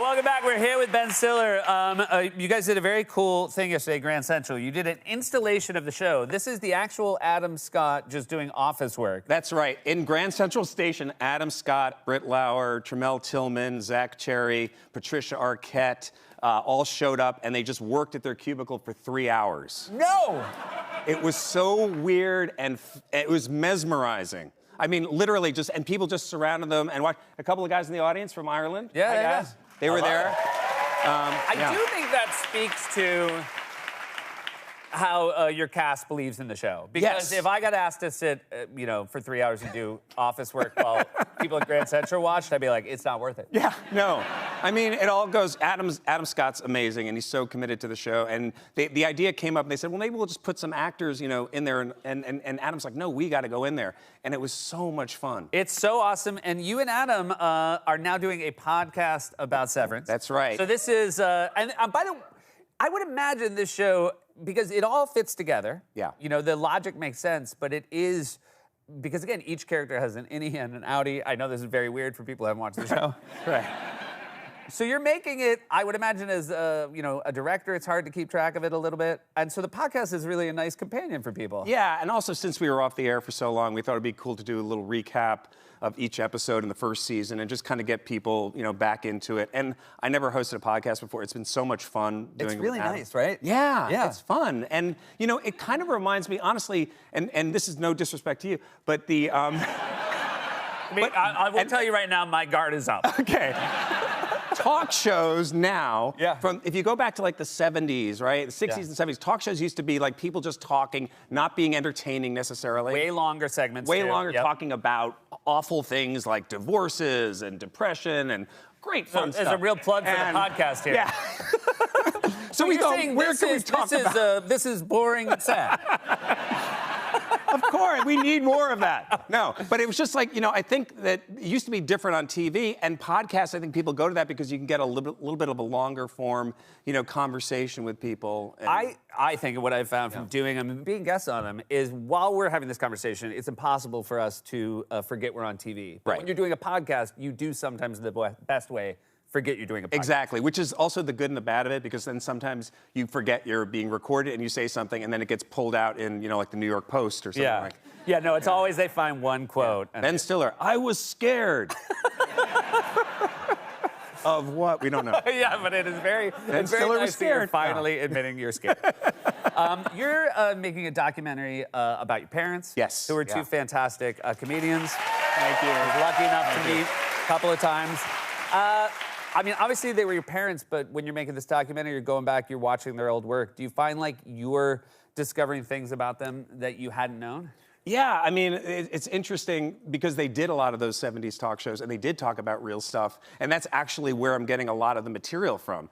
welcome back. We're here with Ben Stiller. You guys did a very cool thing yesterday, Grand Central. You did an installation of the show. This is the actual Adam Scott just doing office work. That's right. In Grand Central Station, Adam Scott, Britt Lauer, Tramell Tillman, Zach Cherry, Patricia Arquette, all showed up, and they just worked at their cubicle for 3 hours. No! It was so weird, and it was mesmerizing. I mean, literally and people just surrounded them and watched. A couple of guys in the audience from Ireland. Yeah, Hi, yeah. guys. They were there. I do think that speaks to how your cast believes in the show. Because if I got asked to sit, for 3 hours and do office work while people at Grand Central watched, I'd be like, it's not worth it. Yeah, no. I mean, it all goes, Adam Scott's amazing, and he's so committed to the show. And the idea came up, and they said, well, maybe we'll just put some actors, in there. And Adam's like, no, we got to go in there. And it was so much fun. It's so awesome. And you and Adam are now doing a podcast about Severance. That's right. So this is, by the way, I would imagine this show, because it all fits together. Yeah. The logic makes sense, but it is, because again, each character has an innie and an outie. I know this is very weird for people who haven't watched the show. Right. So you're making it, I would imagine, as a director, it's hard to keep track of it a little bit. And so the podcast is really a nice companion for people. Yeah, and also since we were off the air for so long, we thought it'd be cool to do a little recap of each episode in the first season and just kind of get people, back into it. And I never hosted a podcast before. It's been so much fun doing it. It's really with Adam. nice, right? Yeah, it's fun. And, it kind of reminds me, honestly, and this is no disrespect to you, but the... I will tell you right now, my guard is up. Okay. Talk shows now, if you go back to like the 70s, right? The 60s and 70s, talk shows used to be like people just talking, not being entertaining necessarily. Way longer segments. Way longer, talking about awful things like divorces and depression and great fun stuff. There's a real plug for the podcast here. Yeah. So we thought, where can we talk about? This is boring and sad. Of course, we need more of that. No, but it was just like, I think that it used to be different on TV, and podcasts, I think people go to that because you can get a little bit of a longer form, conversation with people. And I think what I've found from doing them and being guests on them is while we're having this conversation, it's impossible for us to forget we're on TV. But when you're doing a podcast, you do sometimes the best way forget you're doing a podcast. Exactly, which is also the good and the bad of it, because then sometimes you forget you're being recorded and you say something and then it gets pulled out in, like the New York Post or something like. Yeah, no, it's always they find one quote. Ben Stiller, I was scared. Of what? We don't know. Yeah, but it is very, it's very nice that you're finally admitting you're scared. You're making a documentary about your parents. Yes. Who are two fantastic comedians. Thank you. I was lucky enough to meet a couple of times. Obviously they were your parents, but when you're making this documentary, you're going back, you're watching their old work. Do you find like you're discovering things about them that you hadn't known? Yeah, it's interesting because they did a lot of those 70s talk shows, and they did talk about real stuff, and that's actually where I'm getting a lot of the material from.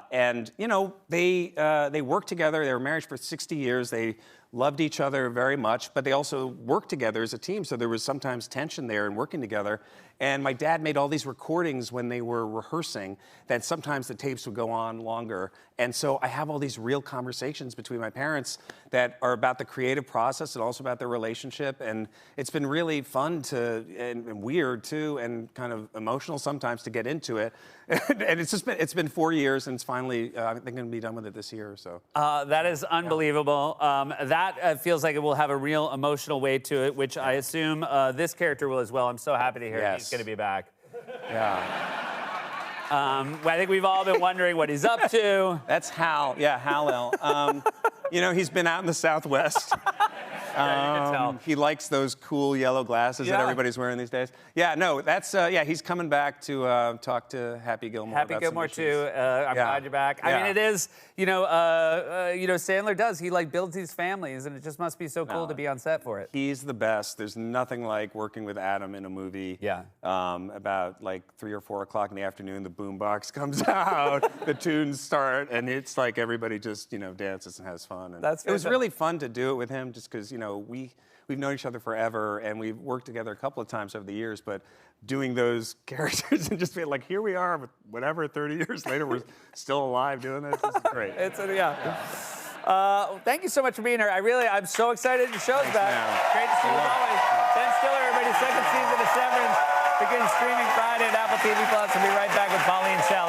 They worked together. They were married for 60 years. They loved each other very much, but they also worked together as a team, so there was sometimes tension there in working together. And my dad made all these recordings when they were rehearsing that sometimes the tapes would go on longer. And so I have all these real conversations between my parents that are about the creative process and also about their relationship. And it's been really fun and weird too, and kind of emotional sometimes to get into it. And it's been 4 years, and it's finally, I think I'm gonna be done with it this year or so. That is unbelievable. That feels like it will have a real emotional weight to it, which I assume this character will as well. I'm so happy to hear he's gonna be back. Yeah. I think we've all been wondering what he's up to. That's Hal. Yeah, Hal-El. He's been out in the Southwest. Yeah, you can tell. He likes those cool yellow glasses that everybody's wearing these days. Yeah, no, that's, he's coming back to talk to Happy Gilmore. Happy Gilmore, too. I'm glad you're back. I mean, it is, Sandler does. He, builds these families, and it just must be so cool to be on set for it. He's the best. There's nothing like working with Adam in a movie. Yeah. About, 3 or 4 o'clock in the afternoon, the boombox comes out, the tunes start, and it's like everybody just, dances and has fun. And it was really fun to do it with him just because, we've known each other forever, and we've worked together a couple of times over the years, but doing those characters and just being like, here we are, whatever, 30 years later, we're still alive doing this. This is great. Thank you so much for being here. I'm so excited your show's back. Great to see you as always. Ben Stiller, everybody, second season of Severance begins streaming Friday at Apple TV+. We'll be right back with Pauline Shell.